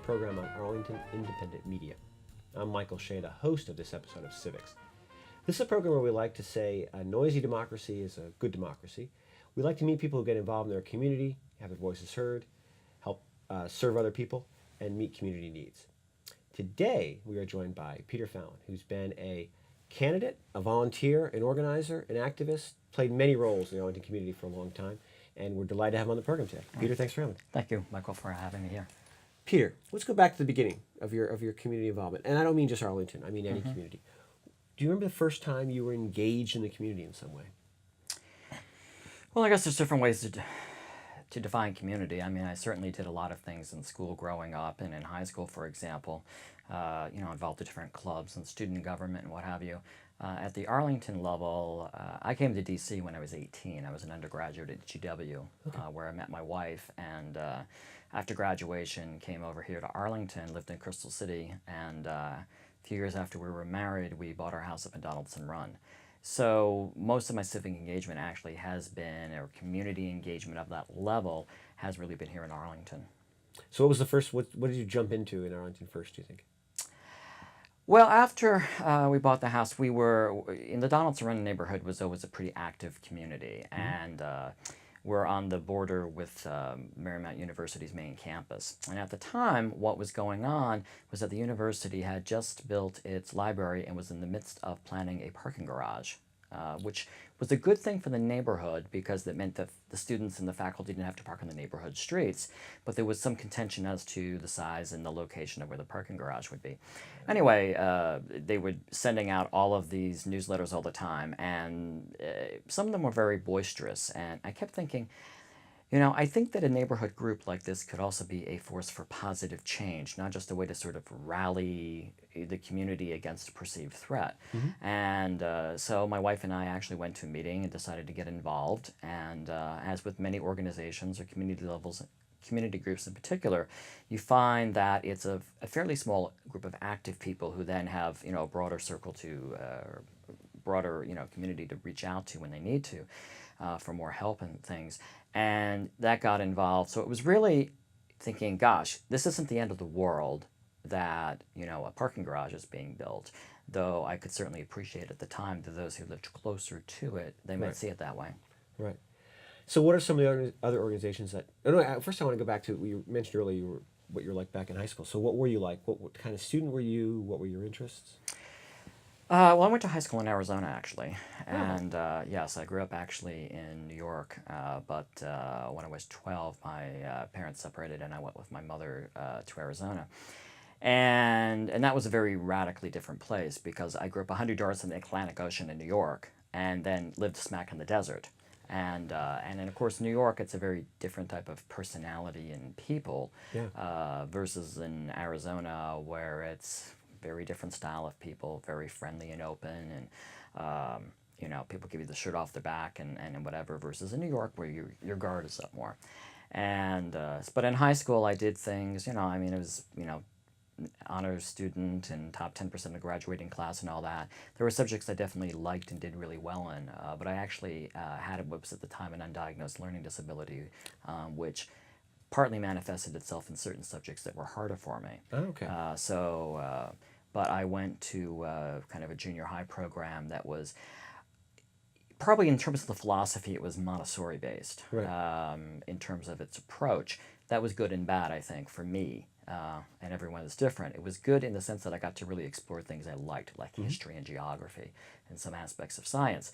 program on Arlington Independent Media. I'm Michael Shea, the host of this episode of Civics. This is a program where we like to say a noisy democracy is a good democracy. We like to meet people who get involved in their community, have their voices heard, help serve other people, and meet community needs. Today, we are joined by Peter Fallon, who's been a candidate, a volunteer, an organizer, an activist, played many roles in the Arlington community for a long time, and we're delighted to have him on the program today. Peter, thanks for coming. Thank you, Michael, for having me here. Peter, let's go back to the beginning of your community involvement. And I don't mean just Arlington, I mean any community. Do you remember the first time you were engaged in the community in some way? Well, I guess there's different ways to define community. I mean, I certainly did a lot of things in school growing up, and in high school, for example, involved in different clubs and student government and what have you. At the Arlington level, I came to D.C. when I was 18. I was an undergraduate at GW, where I met my wife, and after graduation, came over here to Arlington, lived in Crystal City, and a few years after we were married, we bought our house up in Donaldson Run. So most of my civic engagement actually has been, or community engagement of that level, has really been here in Arlington. So what was the first, what did you jump into in Arlington first, do you think? Well, after we bought the house, we were, in the Donaldson Run neighborhood was always a pretty active community, and we're on the border with Marymount University's main campus. And at the time, what was going on was that the university had just built its library and was in the midst of planning a parking garage, which was a good thing for the neighborhood because it meant that the students and the faculty didn't have to park on the neighborhood streets, but there was some contention as to the size and the location of where the parking garage would be. Anyway, they were sending out all of these newsletters all the time, and some of them were very boisterous, and I kept thinking, you know, I think that a neighborhood group like this could also be a force for positive change, not just a way to sort of rally the community against a perceived threat. And so my wife and I actually went to a meeting and decided to get involved. And as with many organizations or community levels, community groups in particular, you find that it's a fairly small group of active people who then have, you know, a broader circle to, broader, you know, community to reach out to when they need to for more help and things. And that got involved. So it was really thinking, gosh, this isn't the end of the world that, you know, a parking garage is being built, though I could certainly appreciate at the time that those who lived closer to it, they might see it that way. Right. So what are some of the other organizations that, first I want to go back to, you mentioned earlier what you were like back in high school. So what were you like? What kind of student were you? What were your interests? Well, I went to high school in Arizona, actually, and yes, I grew up actually in New York, but when I was 12, my parents separated and I went with my mother to Arizona. And that was a very radically different place because I grew up 100 yards from the Atlantic Ocean in New York and then lived smack in the desert. And then, of course, New York, it's a very different type of personality and people versus in Arizona where it's very different style of people, very friendly and open, and you know, people give you the shirt off their back and whatever, versus in New York where your guard is up more. And but in high school I did things, you know, I mean, it was, you know, honors student and top 10% of the graduating class and all that. There were subjects I definitely liked and did really well in, but I actually had what was at the time an undiagnosed learning disability, which partly manifested itself in certain subjects that were harder for me. Oh, okay. But I went to kind of a junior high program that was probably, in terms of the philosophy, it was Montessori based. Right. In terms of its approach. That was good and bad, I think, for me. And everyone is different. It was good in the sense that I got to really explore things I liked, like history and geography and some aspects of science.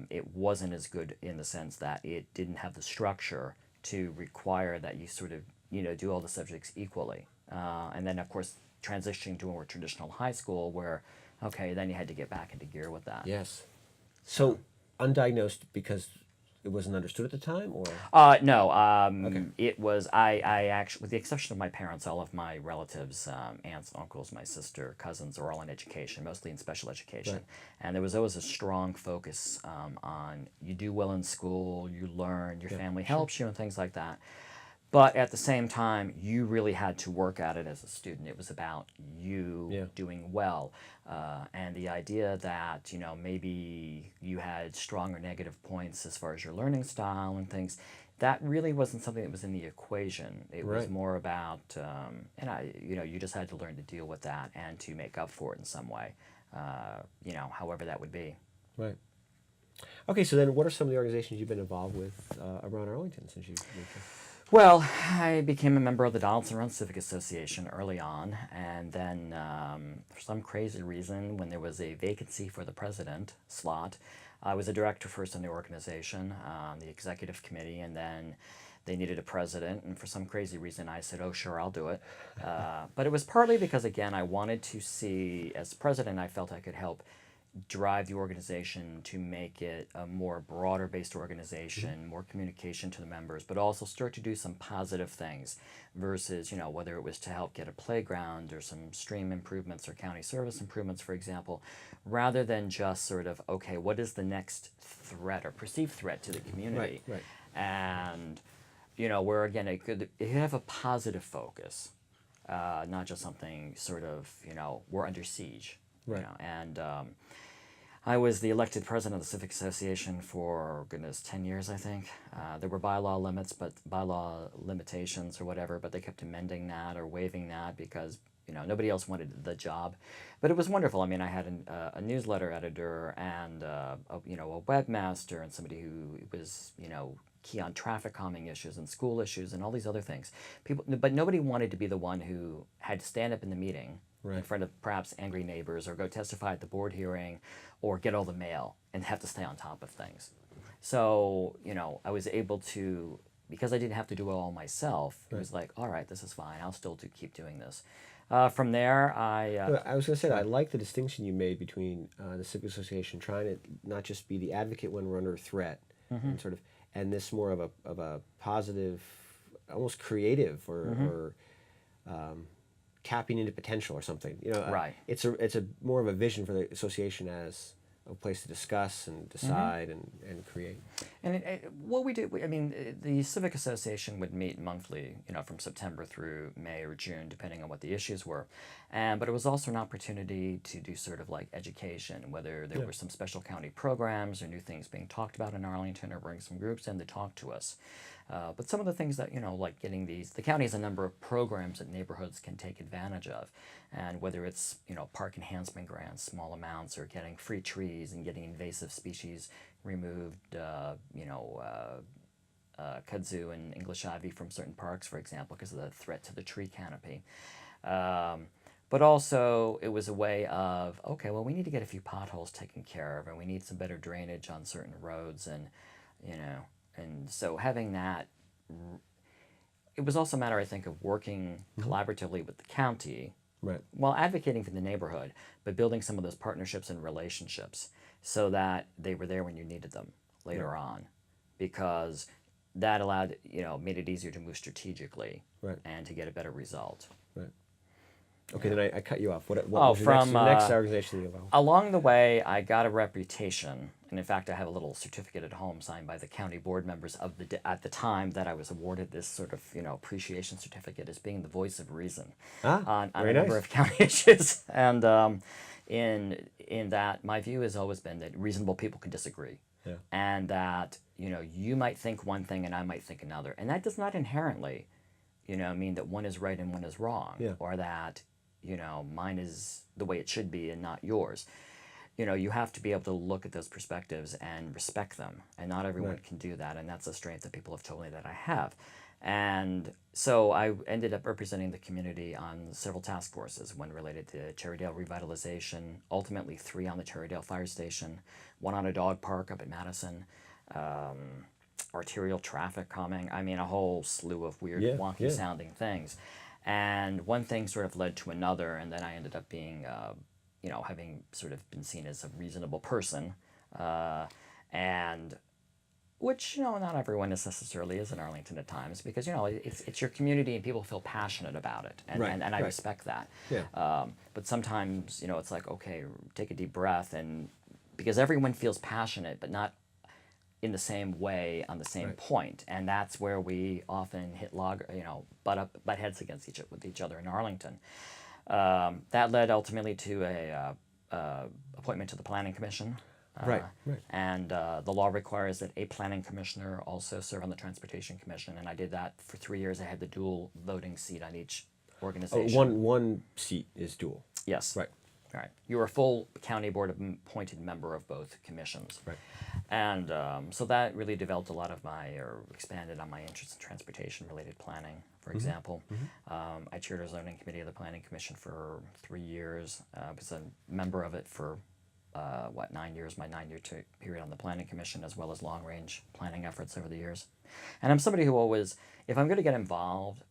It wasn't as good in the sense that it didn't have the structure to require that you sort of, you know, do all the subjects equally. And then, of course, transitioning to a more traditional high school where, okay, then you had to get back into gear with that. Yes. So undiagnosed because it wasn't understood at the time, or? No. Okay. It was, I actually, with the exception of my parents, all of my relatives, aunts, uncles, my sister, cousins, are all in education, mostly in special education. Right. And there was always a strong focus on you do well in school, you learn, your family helps you, and things like that. But at the same time, you really had to work at it as a student. It was about you doing well. And the idea that, you know, maybe you had strong or negative points as far as your learning style and things, that really wasn't something that was in the equation. It was Right. more about, you just had to learn to deal with that and to make up for it in some way, however that would be. Right. Okay, so then what are some of the organizations you've been involved with around Arlington since you moved here? Well, I became a member of the Donaldson Run Civic Association early on, and then for some crazy reason, when there was a vacancy for the president slot, I was a director first in the organization, the executive committee, and then they needed a president, and for some crazy reason, I said, "Oh, sure, I'll do it." But it was partly because, again, I wanted to see, as president, I felt I could help drive the organization to make it a more broader based organization, more communication to the members, but also start to do some positive things versus, whether it was to help get a playground or some stream improvements or county service improvements, for example, rather than just sort of, okay, what is the next threat or perceived threat to the community? Right. And, where again, it could have a positive focus, not just something sort of, we're under siege. Right. And I was the elected president of the Civic Association for, 10 years, I think. There were bylaw limitations or whatever, but they kept amending that or waiving that because, nobody else wanted the job. But it was wonderful. I mean, I had a newsletter editor and, a webmaster and somebody who was, key on traffic calming issues and school issues and all these other things. But nobody wanted to be the one who had to stand up in the meeting in front of perhaps angry neighbors or go testify at the board hearing or get all the mail and have to stay on top of things. So, I was able to, because I didn't have to do it all myself, it was like, all right, this is fine. I'll still keep doing this. From there, I was going to say that I like the distinction you made between the Civic Association trying to not just be the advocate when we're under threat, and sort of, and this more of a positive, almost creative or tapping into potential or something. Right. It's a more of a vision for the association as a place to discuss and decide and create. And what we did, the Civic Association would meet monthly, from September through May or June, depending on what the issues were. But it was also an opportunity to do sort of like education, whether there were some special county programs or new things being talked about in Arlington, or bring some groups in to talk to us. But some of the things that, like getting the county has a number of programs that neighborhoods can take advantage of. And whether it's, park enhancement grants, small amounts, or getting free trees and getting invasive species removed, kudzu and English ivy from certain parks, for example, because of the threat to the tree canopy. But also it was a way of, okay, well, we need to get a few potholes taken care of, and we need some better drainage on certain roads, and, and so having that, it was also a matter, I think, of working collaboratively with the county, Right. while advocating for the neighborhood, but building some of those partnerships and relationships so that they were there when you needed them later on, because that allowed, made it easier to move strategically and to get a better result. Right. Okay, then I cut you off. What Oh, was your next organization you involved? Along the way, I got a reputation, and in fact, I have a little certificate at home signed by the county board members at the time that I was awarded this sort of, appreciation certificate as being the voice of reason on a number of county issues. And in that, my view has always been that reasonable people can disagree, and that you might think one thing and I might think another, and that does not inherently, mean that one is right and one is wrong, or that mine is the way it should be and not yours. You have to be able to look at those perspectives and respect them, and not everyone can do that, and that's a strength that people have told me that I have. And so I ended up representing the community on several task forces, one related to Cherrydale revitalization, ultimately 3 on the Cherrydale fire station, 1 on a dog park up at Madison, arterial traffic calming, a whole slew of weird, wonky sounding things. And one thing sort of led to another, and then I ended up being, having sort of been seen as a reasonable person, and which, not everyone necessarily is in Arlington at times, because, it's your community and people feel passionate about it, and I respect that. But sometimes, it's like, okay, take a deep breath, and because everyone feels passionate, but not in the same way on the same point, and that's where we often butt heads against each other in Arlington. That led ultimately to a appointment to the Planning Commission. Right, right. And the law requires that a planning commissioner also serve on the transportation commission, and I did that for 3 years. I had the dual voting seat on each organization. One seat is dual. Yes. Right. Right. You were a full county board appointed member of both commissions. Right. And so that really developed a lot of or expanded on my interest in transportation-related planning. For example, I chaired a zoning committee of the Planning Commission for 3 years. I was a member of it for, 9 years, my 9-year period on the Planning Commission, as well as long-range planning efforts over the years. And I'm somebody who always, if I'm going to get involved,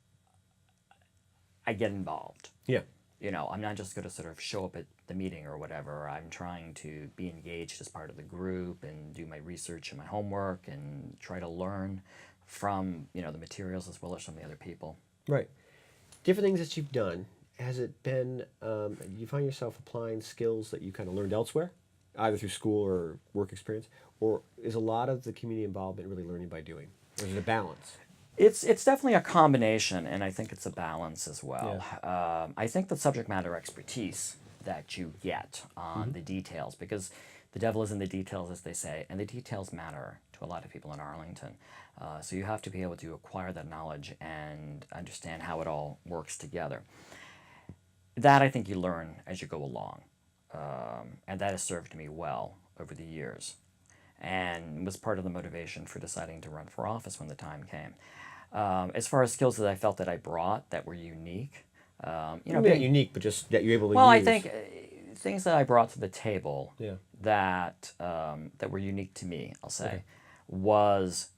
I get involved. Yeah. You know, I'm not just going to sort of show up at the meeting or whatever. I'm trying to be engaged as part of the group and do my research and my homework and try to learn from, the materials as well as from the other people. Right. Different things that you've done. Has it been, you find yourself applying skills that you kind of learned elsewhere, either through school or work experience, or is a lot of the community involvement really learning by doing? Or is it a balance? It's definitely a combination, and I think it's a balance as well. Yeah. I think the subject matter expertise that you get on the details, because the devil is in the details, as they say, and the details matter to a lot of people in Arlington. So you have to be able to acquire that knowledge and understand how it all works together. That I think you learn as you go along, and that has served me well over the years, and was part of the motivation for deciding to run for office when the time came. As far as skills that I felt that I brought that were unique, not unique, but just that you're able to use. Well, I think things that I brought to the table Yeah. that were unique to me, I'll say, was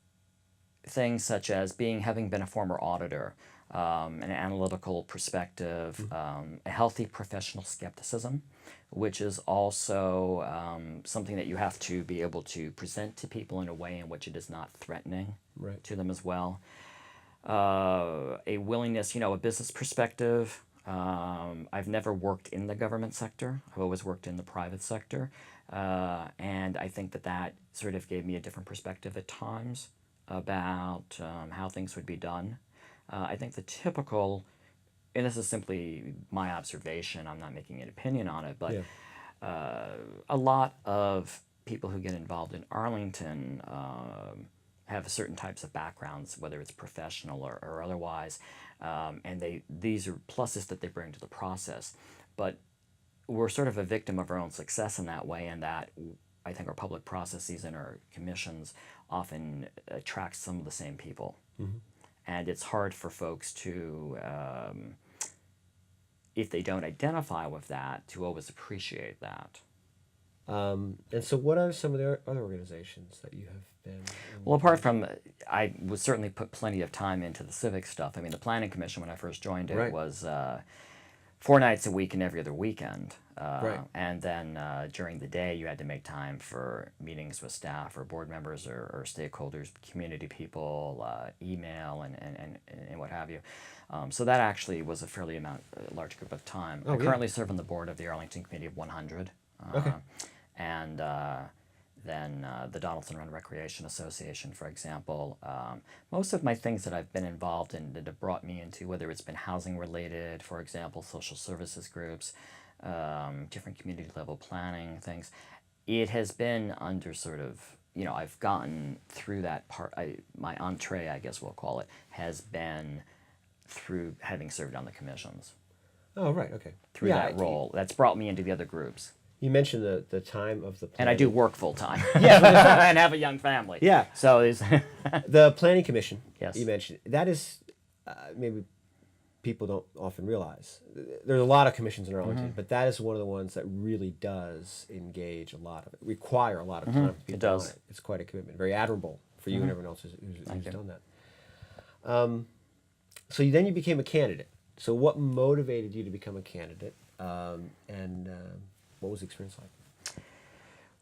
things such as having been a former auditor, an analytical perspective, a healthy professional skepticism, which is also something that you have to be able to present to people in a way in which it is not threatening to them as well. A willingness, a business perspective. I've never worked in the government sector. I've always worked in the private sector. And I think that sort of gave me a different perspective at times about how things would be done. I think the typical, and this is simply my observation, I'm not making an opinion on it, but a lot of people who get involved in Arlington have certain types of backgrounds, whether it's professional or otherwise, and these are pluses that they bring to the process. But we're sort of a victim of our own success in that way, and that I think our public processes and our commissions often attract some of the same people. And it's hard for folks to, if they don't identify with that, to always appreciate that. And so what are some of the other organizations that you have been? Well, apart from, I would certainly put plenty of time into the civic stuff. I mean, the Planning Commission, when I first joined it, was 4 nights a week and every other weekend. And then during the day, you had to make time for meetings with staff or board members or stakeholders, community people, email, and what have you. So that actually was a fairly large group of time. I currently serve on the board of the Arlington Committee of 100. And then the Donaldson Run Recreation Association, for example. Most of my things that I've been involved in that have brought me into, whether it's been housing related, for example, social services groups, different community level planning things, it has been under sort of, I've gotten through that part. My entree, I guess we'll call it, has been through having served on the commissions. Oh, right, okay. Through that role. That's brought me into the other groups. You mentioned the time of the planning. And I do work full time. And have a young family. Yeah. So the Planning Commission. Yes. You mentioned that is maybe people don't often realize. There's a lot of commissions in Arlington, but that is one of the ones that really does engage a lot of it, require a lot of time. It does. On it. It's quite a commitment. Very admirable for you and everyone else who's done that. So then you became a candidate. So what motivated you to become a candidate, and what was the experience like?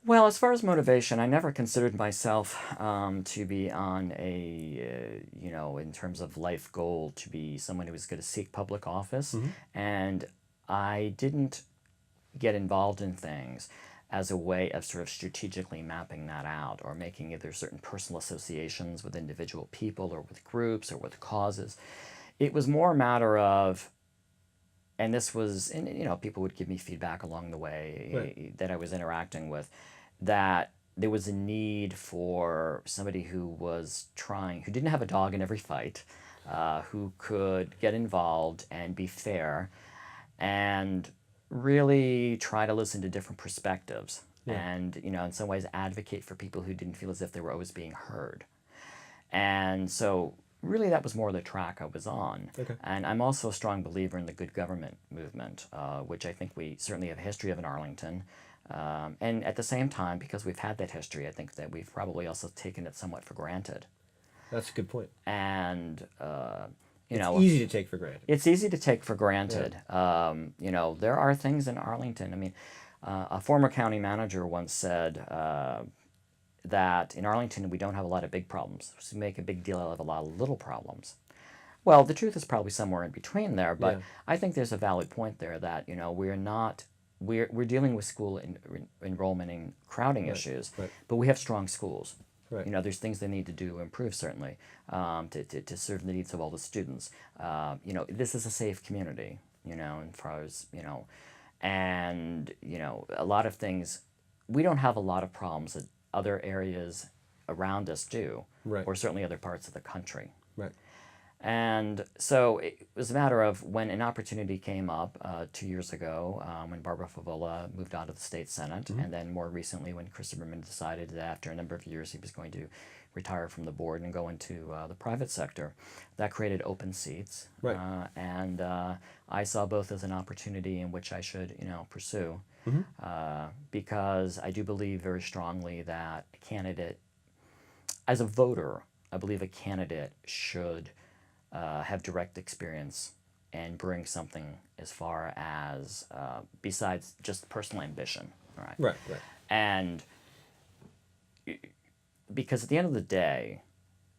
Well, as far as motivation, I never considered myself to be on a, in terms of life goal, to be someone who was going to seek public office. And I didn't get involved in things as a way of sort of strategically mapping that out or making either certain personal associations with individual people or with groups or with causes. It was more a matter of, and this was, and people would give me feedback along the way that I was interacting with. that there was a need for somebody who didn't have a dog in every fight, who could get involved and be fair and really try to listen to different perspectives and, in some ways advocate for people who didn't feel as if they were always being heard. And so really that was more the track I was on. Okay. And I'm also a strong believer in the good government movement, which I think we certainly have a history of in Arlington. And at the same time, because we've had that history, I think that we've probably also taken it somewhat for granted. That's a good point. And, It's easy to take for granted. It's easy to take for granted. There are things in Arlington. I mean, a former county manager once said that in Arlington we don't have a lot of big problems. We make a big deal out of a lot of little problems. Well, the truth is probably somewhere in between there, but I think there's a valid point there that, we're dealing with school enrollment and crowding issues, but we have strong schools. Right. There's things they need to do to improve, certainly, to serve the needs of all the students. This is a safe community, as far as, and, a lot of things, we don't have a lot of problems that other areas around us do, or certainly other parts of the country. Right. And so it was a matter of when an opportunity came up 2 years ago when Barbara Favola moved on to the state senate, and then more recently when Chris Zimmerman decided that after a number of years he was going to retire from the board and go into the private sector. That created open seats, and I saw both as an opportunity in which I should pursue, because I do believe very strongly that a candidate, as a voter, I believe a candidate should have direct experience and bring something as far as besides just personal ambition, right? Right. And because at the end of the day,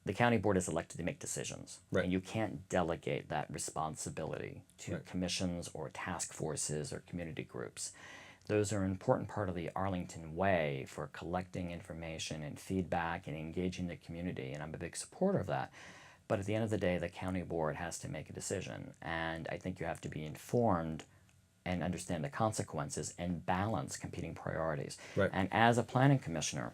the county board is elected to make decisions, and you can't delegate that responsibility to commissions or task forces or community groups. Those are an important part of the Arlington way for collecting information and feedback and engaging the community, and I'm a big supporter of that. But at the end of the day, the county board has to make a decision, and I think you have to be informed and understand the consequences and balance competing priorities. Right. And as a planning commissioner,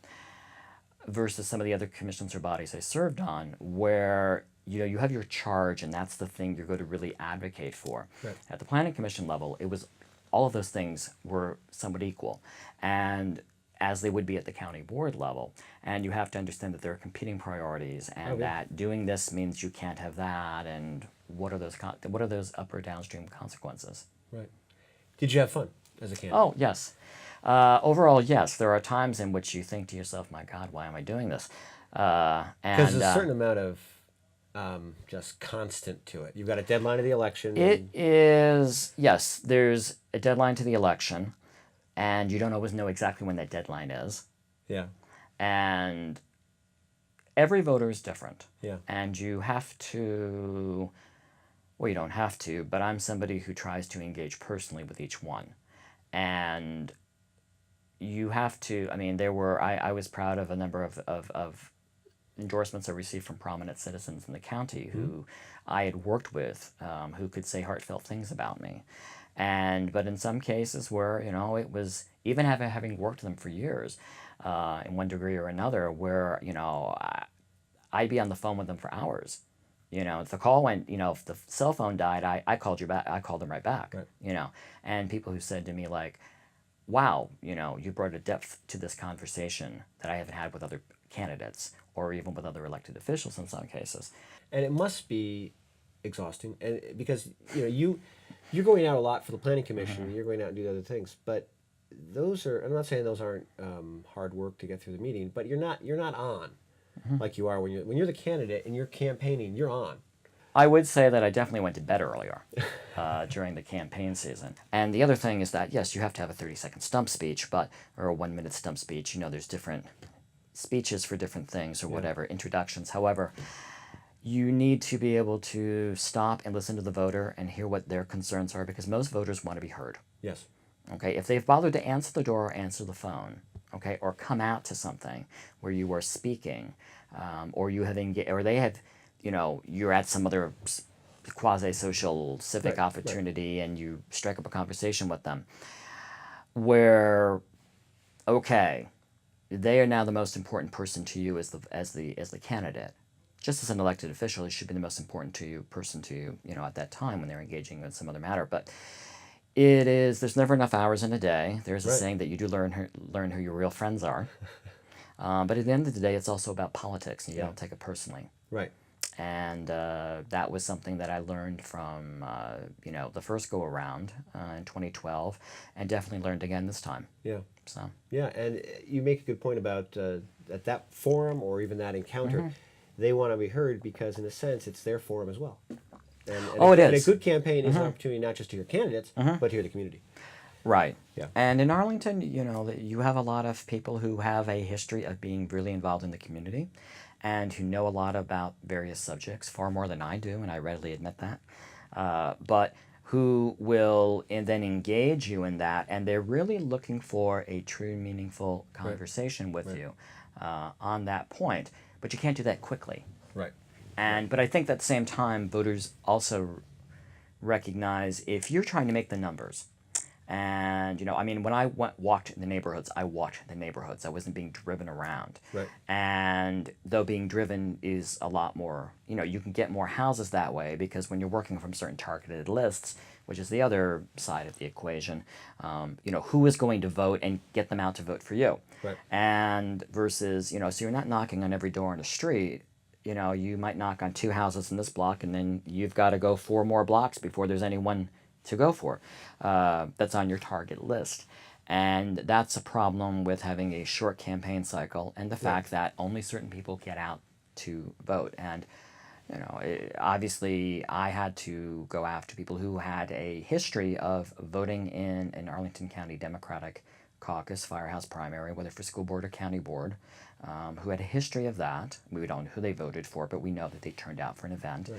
versus some of the other commissions or bodies I served on, where you have your charge and that's the thing you're going to really advocate for. Right. At the planning commission level, it was all of those things were somewhat equal, and as they would be at the county board level. And you have to understand that there are competing priorities, and that doing this means you can't have that, and what are those up or downstream consequences? Right. Did you have fun as a candidate? Oh, yes. Overall, yes. There are times in which you think to yourself, my God, why am I doing this? Because there's a certain amount of just constant to it. You've got a deadline of the election. It is, yes, there's a deadline to the election, and you don't always know exactly when that deadline is. Yeah. And every voter is different. Yeah. And you have to, well, you don't have to, but I'm somebody who tries to engage personally with each one. And you have to, I mean, I was proud of a number of endorsements I received from prominent citizens in the county who I had worked with, who could say heartfelt things about me. But in some cases where, it was, even having worked with them for years, in one degree or another, where, I'd be on the phone with them for hours. If the call went, if the cell phone died, I called you back, I called them right back, and people who said to me like, wow, you brought a depth to this conversation that I haven't had with other candidates or even with other elected officials in some cases. And it must be exhausting, and because you're going out a lot for the planning commission, you're going out and do other things, but those are, I'm not saying those aren't hard work to get through the meeting, but you're not on like you are when you're the candidate and you're campaigning, you're on. I would say that I definitely went to bed earlier during the campaign season. And the other thing is that, yes, you have to have a 30-second stump speech, or a 1-minute stump speech. There's different speeches for different things or whatever, introductions. However, you need to be able to stop and listen to the voter and hear what their concerns are, because most voters want to be heard. Yes. Okay, if they've bothered to answer the door or answer the phone, okay, or come out to something where you are speaking, or you have or they have, you're at some other quasi-social civic opportunity and you strike up a conversation with them where, okay, they are now the most important person to you as the candidate. Just as an elected official, it should be the most important person to you, at that time when they're engaging in some other matter. But there's never enough hours in a day. There's a Right. saying that you do learn who your real friends are. But at the end of the day, it's also about politics, and you don't take it personally. Right. And that was something that I learned from, the first go around in 2012, and definitely learned again this time. Yeah. So. Yeah, and you make a good point about at that forum or even that encounter, they want to be heard because, in a sense, it's their forum as well. And it And a is. good campaign is an opportunity not just to hear candidates, but to hear the community. Right. Yeah. And in Arlington, you have a lot of people who have a history of being really involved in the community and who know a lot about various subjects, far more than I do, and I readily admit that. But who will then engage you in that, and they're really looking for a true, meaningful conversation with you on that point. But you can't do that quickly. Right. But I think at the same time, voters also recognize if you're trying to make the numbers. And, when I walked the neighborhoods, I walked the neighborhoods. I wasn't being driven around. Right. And though being driven is a lot more, you can get more houses that way because when you're working from certain targeted lists, which is the other side of the equation, who is going to vote and get them out to vote for you. Right. And versus, so you're not knocking on every door in the street. You might knock on 2 houses in this block and then you've got to go 4 more blocks before there's anyone to go for that's on your target list. And that's a problem with having a short campaign cycle and the fact that only certain people get out to vote. And obviously I had to go after people who had a history of voting in an Arlington County Democratic Caucus firehouse primary, whether for school board or county board, who had a history of that. We don't know who they voted for, but we know that they turned out for an event,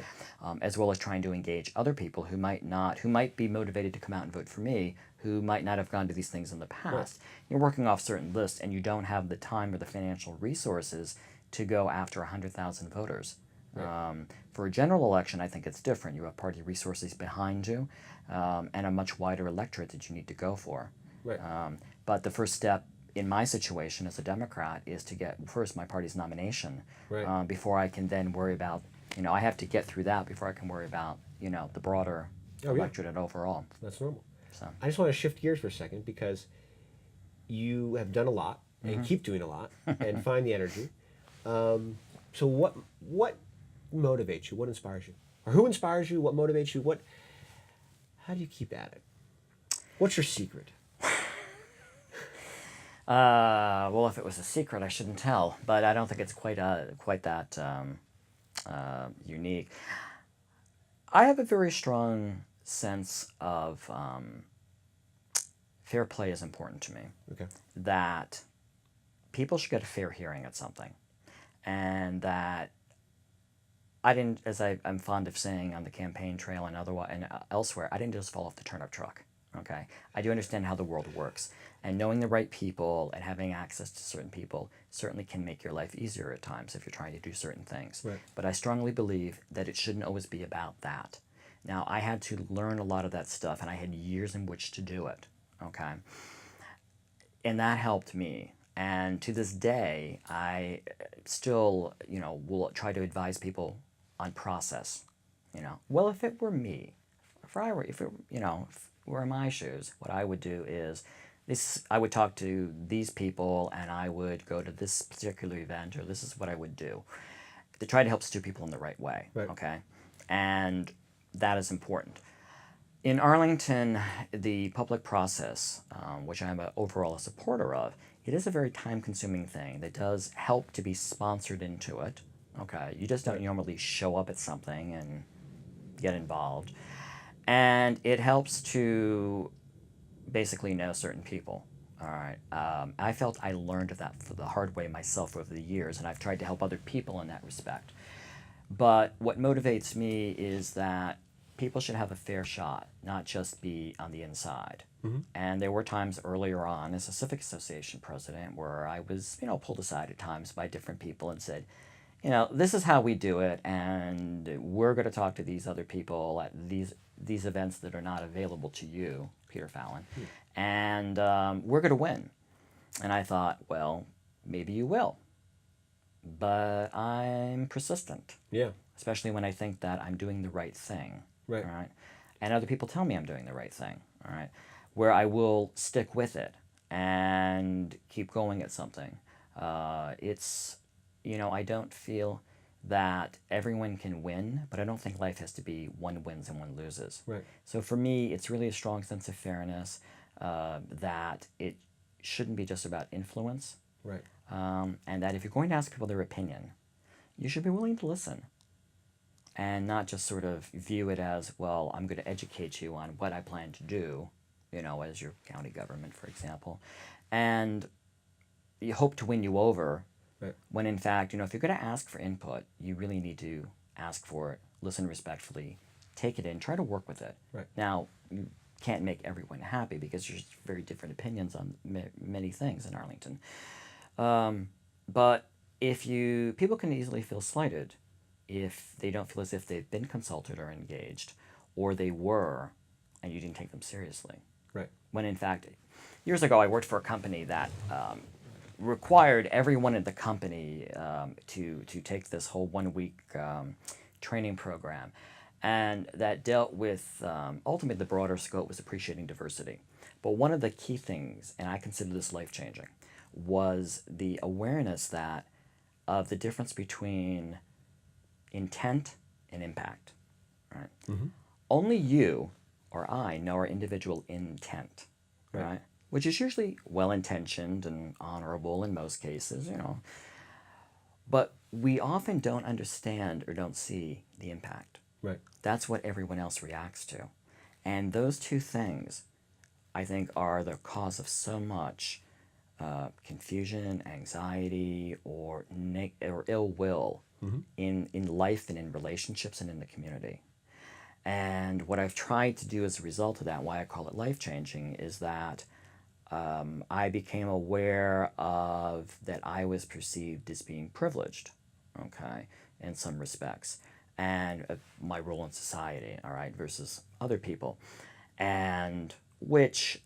as well as trying to engage other people who might be motivated to come out and vote for me, who might not have gone to these things in the past. You're working off certain lists, and you don't have the time or the financial resources to go after 100,000 voters. For a general election, I think it's different. You have party resources behind you, and a much wider electorate that you need to go for. Right. But the first step in my situation as a Democrat is to get first my party's nomination before I can then worry about, I have to get through that before I can worry about, the broader electorate and overall. That's normal. So. I just want to shift gears for a second because you have done a lot and keep doing a lot and find the energy. So what motivates you? What inspires you? Or who inspires you? What motivates you? How do you keep at it? What's your secret? Well, if it was a secret, I shouldn't tell. But I don't think it's quite that unique. I have a very strong sense of fair play is important to me. Okay. That people should get a fair hearing at something, and that I didn't, as I'm fond of saying on the campaign trail and otherwise and elsewhere, I didn't just fall off the turnip truck. Okay, I do understand how the world works, and knowing the right people and having access to certain people certainly can make your life easier at times if you're trying to do certain things. Right. But I strongly believe that it shouldn't always be about that. Now, I had to learn a lot of that stuff, and I had years in which to do it. Okay, and that helped me. And to this day, I still, will try to advise people on process. Well, if it were me, if it were in my shoes, what I would do is I would talk to these people and I would go to this particular event, or this is what I would do to try to help steer people in the right way. Right. Okay, and that is important. In Arlington, the public process, which I'm overall a supporter of, it is a very time-consuming thing that does help to be sponsored into it. Okay, you just don't normally show up at something and get involved. And it helps to basically know certain people. All right. I felt I learned that for the hard way myself over the years, and I've tried to help other people in that respect. But what motivates me is that people should have a fair shot, not just be on the inside. Mm-hmm. And there were times earlier on as a Civic Association president where I was, pulled aside at times by different people and said, this is how we do it, and we're going to talk to these other people at these events that are not available to you, Peter Fallon, and we're going to win. And I thought, well, maybe you will. But I'm persistent. Yeah. Especially when I think that I'm doing the right thing. Right. All right. And other people tell me I'm doing the right thing. All right. Where I will stick with it and keep going at something. It's, I don't feel that everyone can win, but I don't think life has to be one wins and one loses. Right. So for me, it's really a strong sense of fairness, that it shouldn't be just about influence. Right. And that if you're going to ask people their opinion, you should be willing to listen and not just sort of view it as, well, I'm going to educate you on what I plan to do, as your county government, for example, and you hope to win you over. Right. When in fact, if you're going to ask for input, you really need to ask for it, listen respectfully, take it in, try to work with it. Right. Now, you can't make everyone happy because there's very different opinions on many things in Arlington. But people can easily feel slighted if they don't feel as if they've been consulted or engaged, or they were, and you didn't take them seriously. Right. When in fact, years ago I worked for a company that required everyone at the company to take this whole 1 week training program, and that dealt with ultimately the broader scope was appreciating diversity. But one of the key things, and I consider this life-changing, was the awareness of the difference between intent and impact. Right? Mm-hmm. Only you or I know our individual intent, right? Which is usually well-intentioned and honorable in most cases, But we often don't understand or don't see the impact. Right. That's what everyone else reacts to. And those two things, I think, are the cause of so much confusion, anxiety, or ill will in life and in relationships and in the community. And what I've tried to do as a result of that, why I call it life-changing, is that I became aware of that I was perceived as being privileged, okay, in some respects, and my role in society, all right, versus other people, and which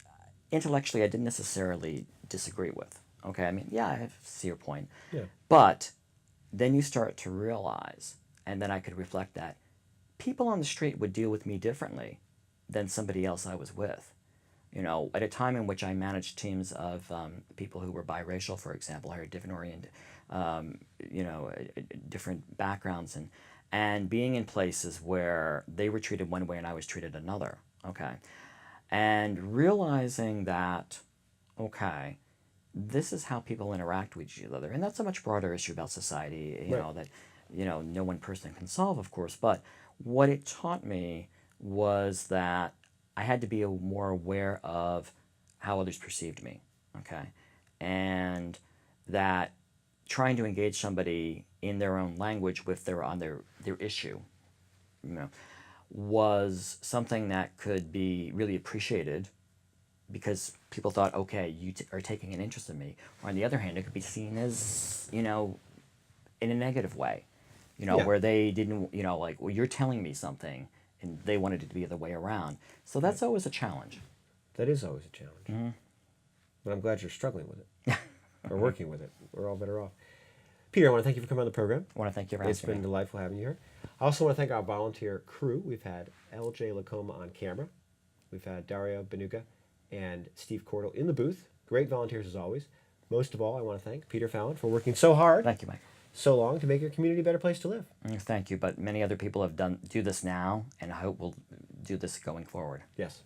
intellectually I didn't necessarily disagree with, okay? I mean, yeah, I see your point. Yeah. But then you start to realize, and then I could reflect that people on the street would deal with me differently than somebody else I was with. At a time in which I managed teams of people who were biracial, for example, I had different different backgrounds, and being in places where they were treated one way and I was treated another, okay? And realizing that, okay, this is how people interact with each other, and that's a much broader issue about society, that, no one person can solve, of course, but what it taught me was that I had to be more aware of how others perceived me, okay? And that trying to engage somebody in their own language on their issue, was something that could be really appreciated because people thought, okay, you are taking an interest in me. Or on the other hand, it could be seen as, in a negative way, where they didn't, well, you're telling me something, and they wanted it to be the other way around. So that's always a challenge. That is always a challenge. Mm-hmm. But I'm glad you're struggling with it, or working with it. We're all better off. Peter, I want to thank you for coming on the program. I want to thank you for asking me. It's been delightful having you here. I also want to thank our volunteer crew. We've had LJ LaComa on camera. We've had Dario Bagueno and Steve Cordle in the booth. Great volunteers as always. Most of all, I want to thank Peter Fallon for working so hard. Thank you, Mike. So long to make your community a better place to live. Thank you, but many other people have do this now, and I hope we'll do this going forward. Yes.